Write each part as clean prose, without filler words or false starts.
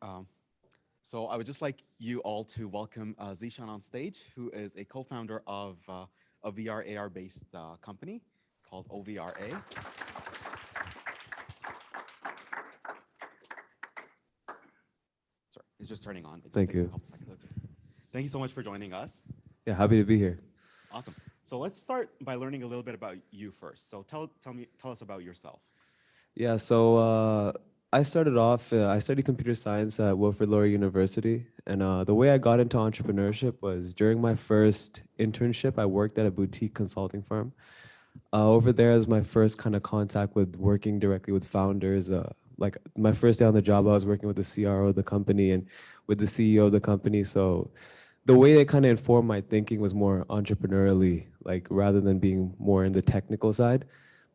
Um, so I would just like you all to welcome Zeeshan on stage, who is a co-founder of a VR AR based company called OVRA. Sorry, it's just turning on. It just Thank takes a you. couple seconds. Thank you so much for joining us. Yeah, happy to be here. Awesome. So let's start by learning a little bit about you first. So tell us about yourself. Yeah, so I started off, I studied computer science at Wilfrid Laurier University. And the way I got into entrepreneurship was during my first internship, I worked at a boutique consulting firm. Over there is my first kind of contact with working directly with founders. Like my first day on the job, I was working with the CRO of the company and with the CEO of the company. So the way it kind of informed my thinking was more entrepreneurially, like rather than being more in the technical side.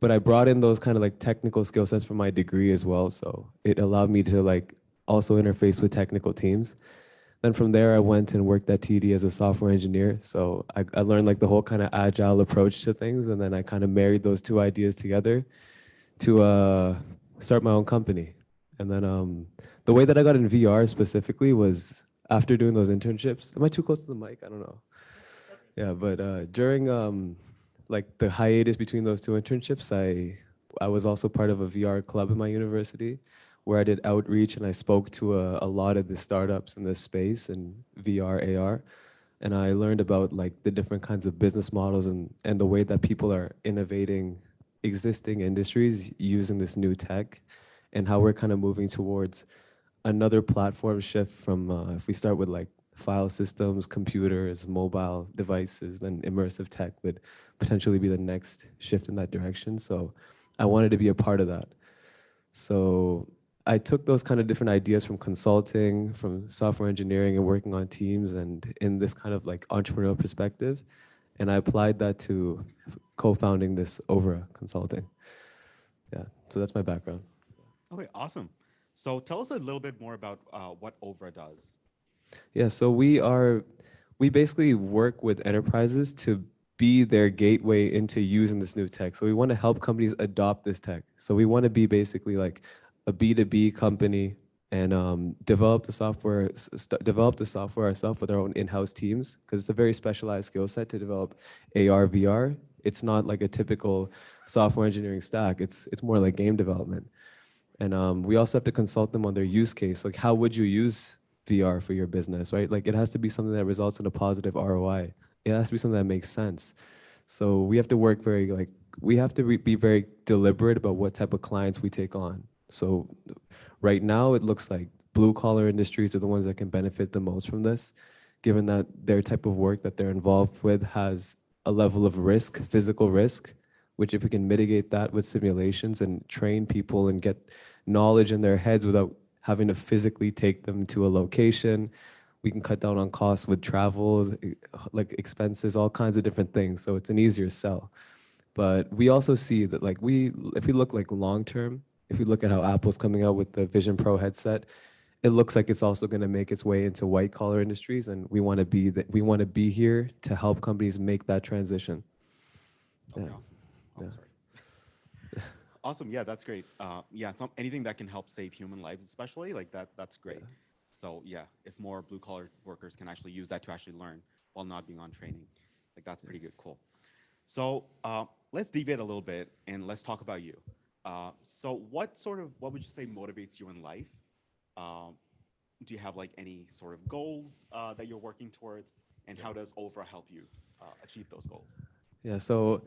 But I brought in those kind of like technical skill sets from my degree as well. So it allowed me to like also interface with technical teams. Then from there, I went and worked at TD as a software engineer. So I learned like the whole kind of agile approach to things. And then I kind of married those two ideas together to start my own company. And then the way that I got in VR specifically was after doing those internships. Am I too close to the mic? I don't know. Yeah, but during like the hiatus between those two internships, I was also part of a VR club in my university where I did outreach and I spoke to a lot of the startups in this space in VR, AR. And I learned about like the different kinds of business models and the way that people are innovating existing industries using this new tech and how we're kind of moving towards another platform shift from if we start with like file systems, computers, mobile devices, then immersive tech would potentially be the next shift in that direction. So I wanted to be a part of that. So I took those kind of different ideas from consulting, from software engineering and working on teams and in this kind of like entrepreneurial perspective. And I applied that to co-founding this OVRA consulting. Yeah, so that's my background. Okay, awesome. So tell us a little bit more about what OVRA does. Yeah, so we basically work with enterprises to be their gateway into using this new tech. So we want to help companies adopt this tech. So we want to be basically like a B2B company and develop the software ourselves with our own in-house teams because it's a very specialized skill set to develop AR, VR. It's not like a typical software engineering stack. It's more like game development. And we also have to consult them on their use case. Like, how would you use VR for your business, right? Like, it has to be something that results in a positive ROI. It has to be something that makes sense. So we have to work we have to be very deliberate about what type of clients we take on. So right now, it looks like blue collar industries are the ones that can benefit the most from this, given that their type of work that they're involved with has a level of risk, physical risk, which if we can mitigate that with simulations and train people and get knowledge in their heads without having to physically take them to a location, we can cut down on costs with travels, like expenses, all kinds of different things. So it's an easier sell. But we also see that like if we look like long term, if we look at how Apple's coming out with the Vision Pro headset, it looks like it's also going to make its way into white collar industries, and we want to be here to help companies make that transition. Okay, Yeah. awesome. Oh, Yeah. sorry. Awesome. Yeah, that's great. Yeah, anything that can help save human lives, especially like that. That's great. So yeah, if more blue collar workers can actually use that to actually learn while not being on training, like that's pretty good. Cool. So let's deviate a little bit and let's talk about you. So what would you say motivates you in life? Um, do you have like any sort of goals that you're working towards, and how does OVRA help you achieve those goals? Yeah. So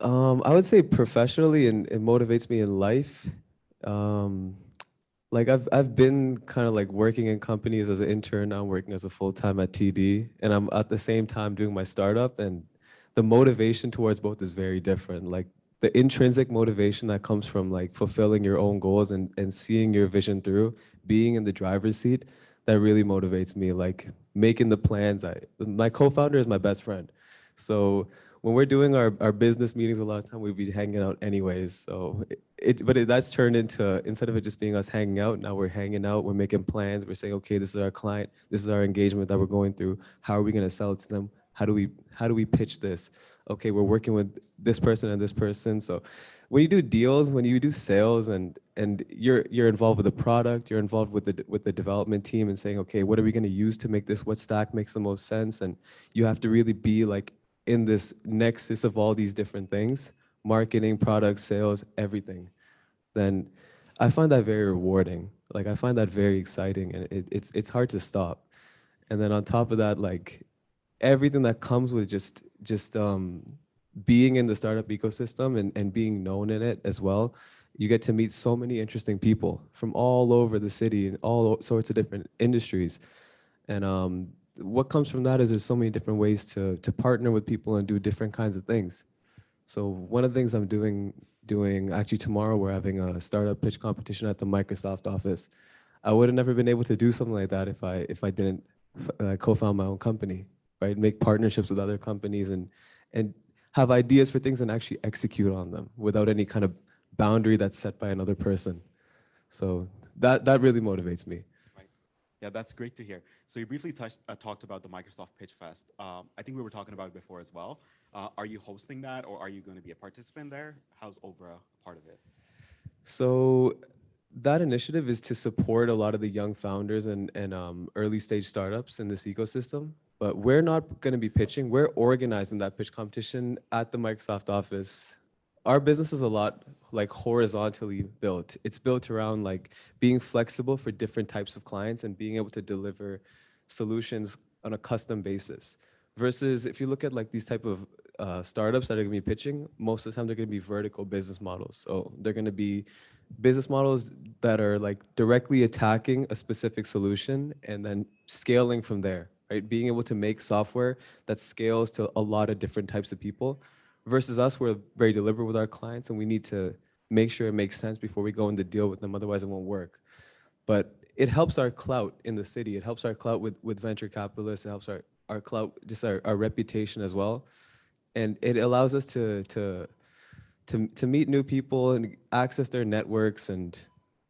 I would say professionally, and it motivates me in life. Um, like I've been kind of like working in companies as an intern. Now I'm working as a full time at TD, and I'm at the same time doing my startup. And the motivation towards both is very different. Like the intrinsic motivation that comes from like fulfilling your own goals and seeing your vision through, being in the driver's seat, that really motivates me. Like making the plans. My co-founder is my best friend, so when we're doing our business meetings, a lot of time we'd be hanging out anyways. So that's turned into, instead of it just being us hanging out, now we're hanging out, we're making plans, we're saying, okay, this is our client, this is our engagement that we're going through. How are we going to sell it to them? How do we pitch this? Okay, we're working with this person and this person. So when you do deals, when you do sales, and you're involved with the product, you're involved with the development team and saying, okay, what are we going to use to make this? What stack makes the most sense? And you have to really be like in this nexus of all these different things, marketing, product, sales, everything. Then I find that very rewarding. Like I find that very exciting, and it's hard to stop. And then on top of that, like everything that comes with just being in the startup ecosystem and being known in it as well, you get to meet so many interesting people from all over the city and all sorts of different industries. And what comes from that is there's so many different ways to partner with people and do different kinds of things. So one of the things I'm doing actually tomorrow, we're having a startup pitch competition at the Microsoft office. I would have never been able to do something like that if I didn't co-found my own company, right? Make partnerships with other companies and have ideas for things and actually execute on them without any kind of boundary that's set by another person. So that really motivates me. Right. Yeah, that's great to hear. So you briefly talked about the Microsoft Pitch Fest. I think we were talking about it before as well. Are you hosting that, or are you going to be a participant there? How's OVRA part of it? So that initiative is to support a lot of the young founders and early stage startups in this ecosystem. But we're not going to be pitching. We're organizing that pitch competition at the Microsoft office. Our business is a lot like horizontally built. It's built around like being flexible for different types of clients and being able to deliver solutions on a custom basis. Versus if you look at like these type of startups that are going to be pitching, most of the time they're going to be vertical business models. So they're going to be business models that are like directly attacking a specific solution and then scaling from there, right? Being able to make software that scales to a lot of different types of people. Versus us, we're very deliberate with our clients and we need to make sure it makes sense before we go into deal with them. Otherwise, it won't work. But it helps our clout in the city. It helps our clout with venture capitalists. It helps our clout, just our reputation as well. And it allows us to meet new people and access their networks and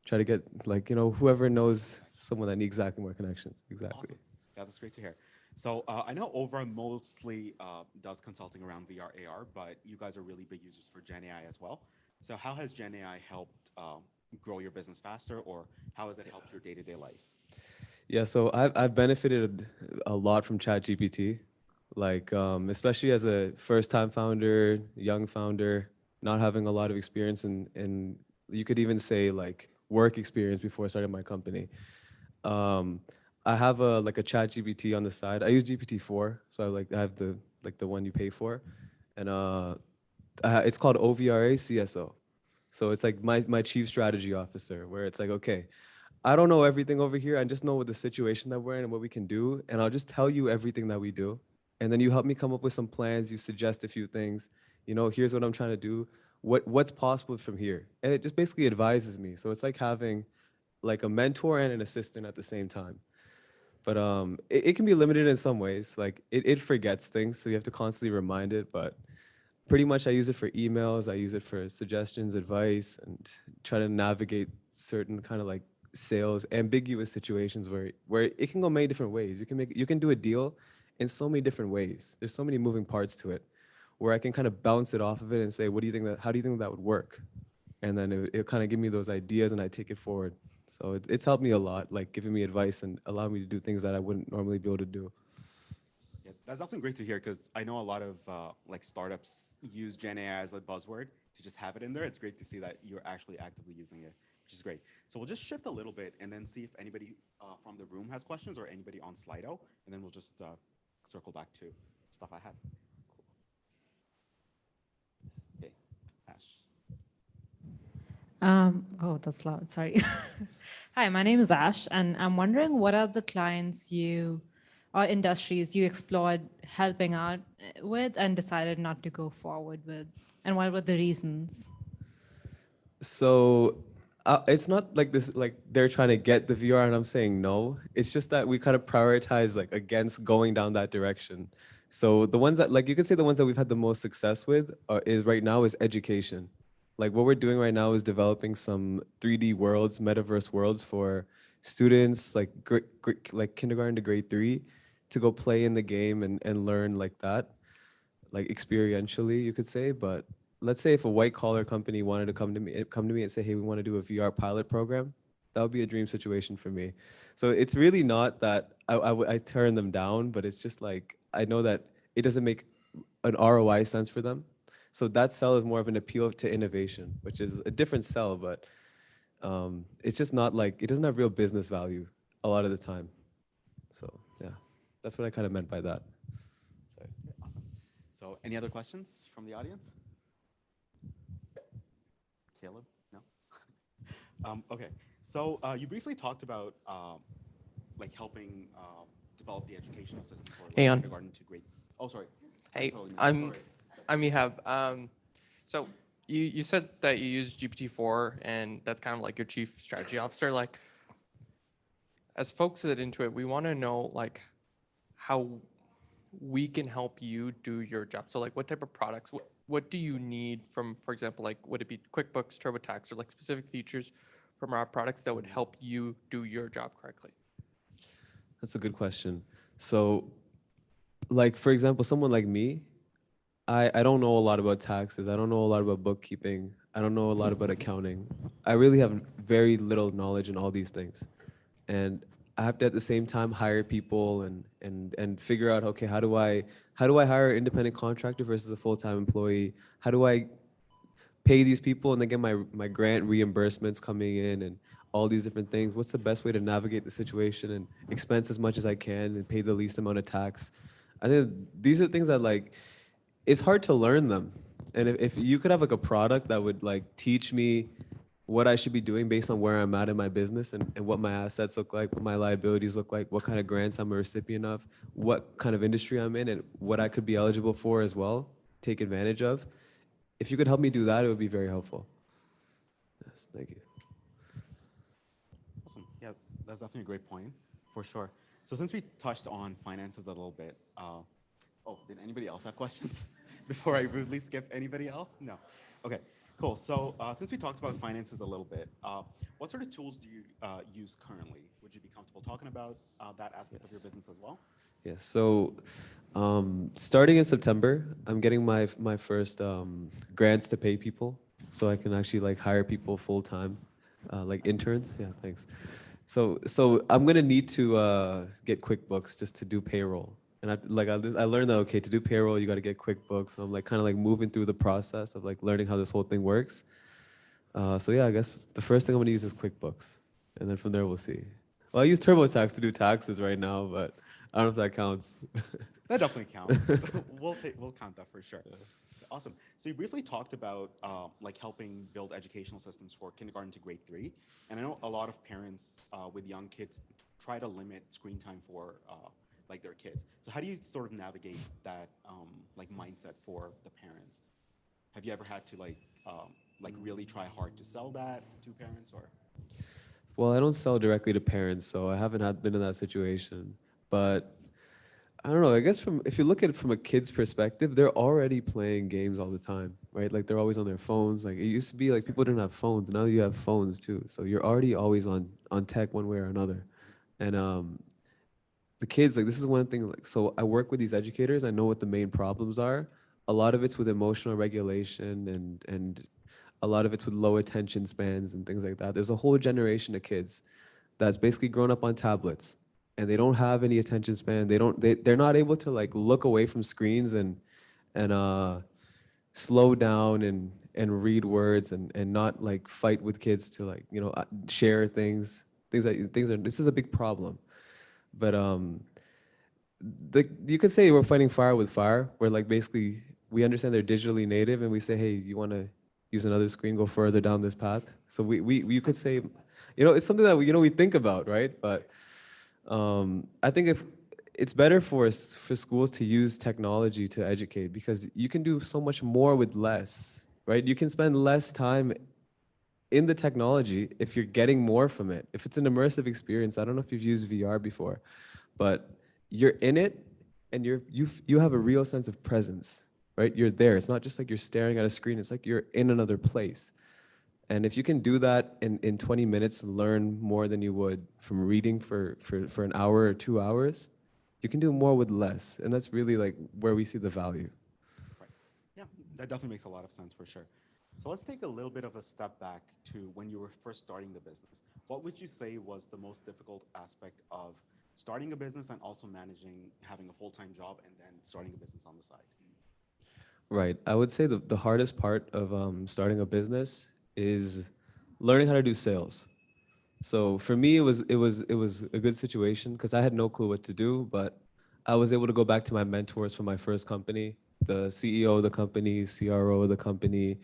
try to get like, whoever knows someone that needs exactly more connections. Exactly. Awesome. Yeah, that's great to hear. So I know OVRA mostly does consulting around VR, AR, but you guys are really big users for Gen AI as well. So how has Gen AI helped grow your business faster, or how has it helped your day-to-day life? Yeah, so I've benefited a lot from ChatGPT, like especially as a first-time founder, young founder, not having a lot of experience in you could even say like work experience before I started my company. Um, I have a like a ChatGPT on the side. I use GPT-4, so I have the one you pay for, and it's called OVRA CSO. So it's like my chief strategy officer, where it's like, okay, I don't know everything over here. I just know what the situation that we're in and what we can do. And I'll just tell you everything that we do. And then you help me come up with some plans. You suggest a few things. Here's what I'm trying to do. What's possible from here? And it just basically advises me. So it's like having like a mentor and an assistant at the same time. But it can be limited in some ways. Like it forgets things, so you have to constantly remind it. But pretty much I use it for emails, I use it for suggestions, advice, and try to navigate certain kind of like sales ambiguous situations where it can go many different ways. You can do a deal in so many different ways. There's so many moving parts to it where I can kind of bounce it off of it and say, how do you think that would work? And then it kind of give me those ideas and I take it forward. So it's helped me a lot, like giving me advice and allowing me to do things that I wouldn't normally be able to do. Yeah, that's definitely great to hear because I know a lot of like startups use Gen AI as a buzzword to just have it in there. It's great to see that you're actually actively using it, which is great. So we'll just shift a little bit and then see if anybody from the room has questions or anybody on Slido, and then we'll just circle back to stuff I had. Cool. Okay, Ash. Oh, that's loud. Sorry. Hi, my name is Ash, and I'm wondering what are the clients you or industries you explored helping out with and decided not to go forward with, and what were the reasons? So it's not like this, like they're trying to get the VR and I'm saying no. It's just that we kind of prioritize like against going down that direction. So the ones that like you could say the ones that we've had the most success with is right now is education. Like what we're doing right now is developing some 3D worlds, metaverse worlds for students like like kindergarten to grade 3 to go play in the game and learn like that, like experientially, you could say. But let's say if a white collar company wanted to come to me and say, hey, we want to do a VR pilot program, that would be a dream situation for me. So it's really not that I turn them down, but it's just like I know that it doesn't make an ROI sense for them. So that sell is more of an appeal to innovation, which is a different sell, but it's just not like it doesn't have real business value a lot of the time. So yeah, that's what I kind of meant by that. Sorry. Okay, awesome. So any other questions from the audience? Caleb? No? Okay, so you briefly talked about like helping develop the educational system for like Hey, on. kindergarten to grade. Oh, sorry. Hey, Totally missed. I'm Sorry. I'm Ehab. So you said that you use GPT-4 and that's kind of like your chief strategy officer. Like, as folks that into it, we want to know like how we can help you do your job. So like, what type of products? What do you need from, for example, like would it be QuickBooks, TurboTax, or like specific features from our products that would help you do your job correctly? That's a good question. So, like for example, someone like me, I don't know a lot about taxes. I don't know a lot about bookkeeping. I don't know a lot about accounting. I really have very little knowledge in all these things. And I have to at the same time hire people and figure out, okay, how do I hire an independent contractor versus a full-time employee? How do I pay these people and then get my grant reimbursements coming in and all these different things? What's the best way to navigate the situation and expense as much as I can and pay the least amount of tax? I think these are things that like it's hard to learn them. And if you could have like a product that would like teach me what I should be doing based on where I'm at in my business and what my assets look like, what my liabilities look like, what kind of grants I'm a recipient of, what kind of industry I'm in, and what I could be eligible for as well, take advantage of. If you could help me do that, it would be very helpful. Yes, thank you. Awesome. Yeah, that's definitely a great point, for sure. So since we touched on finances a little bit, oh, did anybody else have questions before I rudely skip anybody else? No. Okay, cool. So since we talked about finances a little bit, what sort of tools do you use currently? Would you be comfortable talking about that aspect of your business as well? Yes. So, starting in September, I'm getting my first grants to pay people, so I can actually like hire people full time, like interns. Yeah, thanks. So I'm gonna need to get QuickBooks just to do payroll, and I learned that okay, to do payroll you got to get QuickBooks. So I'm like kind of like moving through the process of like learning how this whole thing works. So yeah, I guess the first thing I'm gonna use is QuickBooks, and then from there we'll see. Well, I use TurboTax to do taxes right now, but I don't know if that counts. That definitely counts. We'll count that for sure. Awesome. So you briefly talked about like helping build educational systems for kindergarten to grade 3, and I know a lot of parents with young kids try to limit screen time for like their kids. So how do you sort of navigate that like mindset for the parents? Have you ever had to like really try hard to sell that to parents or? Well, I don't sell directly to parents, so I haven't been in that situation. But I don't know. I guess from if you look at it from a kid's perspective, they're already playing games all the time, right? Like they're always on their phones. Like it used to be like people didn't have phones. Now you have phones too. So you're already always on tech one way or another. And the kids, like this is one thing. Like so, I work with these educators. I know what the main problems are. A lot of it's with emotional regulation and a lot of it's with low attention spans and things like that. There's a whole generation of kids that's basically grown up on tablets and they don't have any attention span. They're not able to like look away from screens and slow down and read words and not like fight with kids to like, share this is a big problem. But you could say we're fighting fire with fire, where like basically we understand they're digitally native and we say, hey, you want to use another screen, go further down this path. So you could say, it's something that we think about, right? But I think if it's better for schools to use technology to educate because you can do so much more with less, right? You can spend less time in the technology if you're getting more from it. If it's an immersive experience, I don't know if you've used VR before, but you're in it and you have a real sense of presence, right? You're there. It's not just like you're staring at a screen. It's like you're in another place. And if you can do that in 20 minutes and learn more than you would from reading for an hour or 2 hours, you can do more with less. And that's really like where we see the value. Right. Yeah, that definitely makes a lot of sense for sure. So let's take a little bit of a step back to when you were first starting the business. What would you say was the most difficult aspect of starting a business and also managing having a full-time job and then starting a business on the side? Right. I would say the hardest part of starting a business is learning how to do sales. So for me, it was a good situation because I had no clue what to do, but I was able to go back to my mentors from my first company, the CEO of the company, CRO of the company,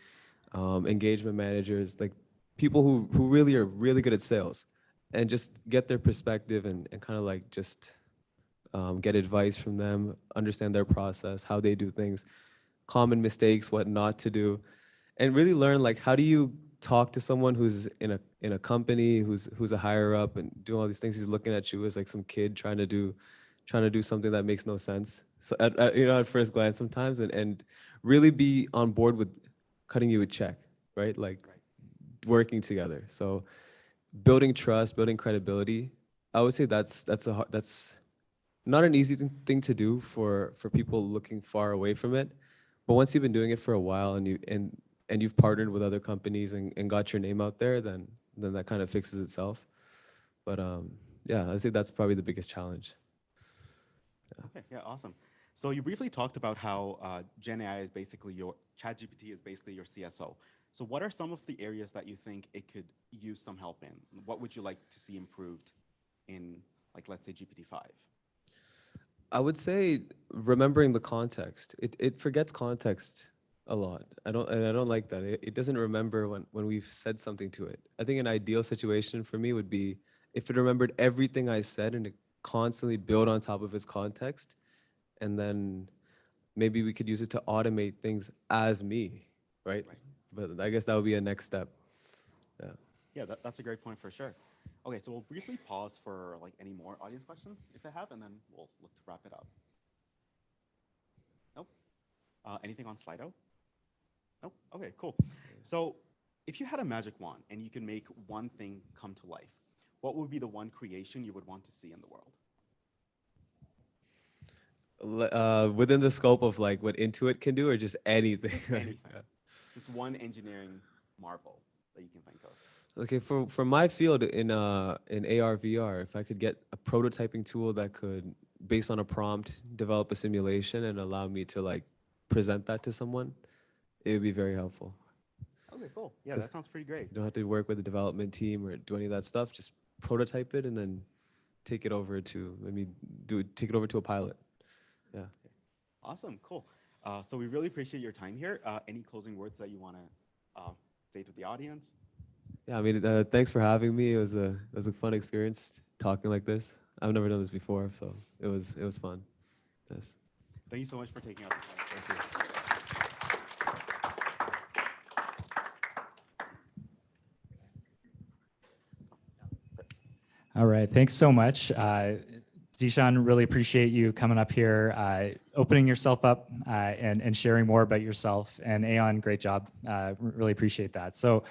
engagement managers, like people who really are really good at sales, and just get their perspective and kind of like just get advice from them, understand their process, how they do things, common mistakes, what not to do, and really learn like how do you talk to someone who's in a company who's a higher up and doing all these things. He's looking at you as like some kid trying to do something that makes no sense. So at first glance sometimes, and really be on board with cutting you a check, right? Like Right. working together. So building trust, building credibility. I would say that's not an easy thing to do for people looking far away from it. But once you've been doing it for a while and you've partnered with other companies and got your name out there, then that kind of fixes itself. But yeah, I'd say that's probably the biggest challenge. Okay, yeah, awesome. So you briefly talked about how Gen AI is basically ChatGPT is basically your CSO. So what are some of the areas that you think it could use some help in? What would you like to see improved in, like, let's say GPT-5? I would say remembering the context. It forgets context a lot. I don't like that. It doesn't remember when we've said something to it. I think an ideal situation for me would be if it remembered everything I said and it constantly build on top of its context, and then maybe we could use it to automate things as me, right? Right. But I guess that would be a next step. Yeah. Yeah, that's a great point for sure. Okay, so we'll briefly pause for like any more audience questions if they have, and then we'll look to wrap it up. Nope. Anything on Slido? Nope. Okay, cool. So if you had a magic wand and you can make one thing come to life, what would be the one creation you would want to see in the world? Within the scope of like what Intuit can do, or just anything. Just anything. Just one engineering marvel that you can think of. Okay, for my field in AR VR, if I could get a prototyping tool that could, based on a prompt, develop a simulation and allow me to like present that to someone, it would be very helpful. Okay, cool. Yeah, that sounds pretty great. You don't have to work with the development team or do any of that stuff. Just prototype it and then take it over to take it over to a pilot. Yeah. Awesome, cool. So we really appreciate your time here. Any closing words that you want to say to the audience? Yeah, I mean, thanks for having me. It was a fun experience talking like this. I've never done this before, so it was fun. Yes. Thank you so much for taking out the time. Thank you. All right, thanks so much. Zeeshan, really appreciate you coming up here, opening yourself up and sharing more about yourself. And Aeon, great job. Really appreciate that. So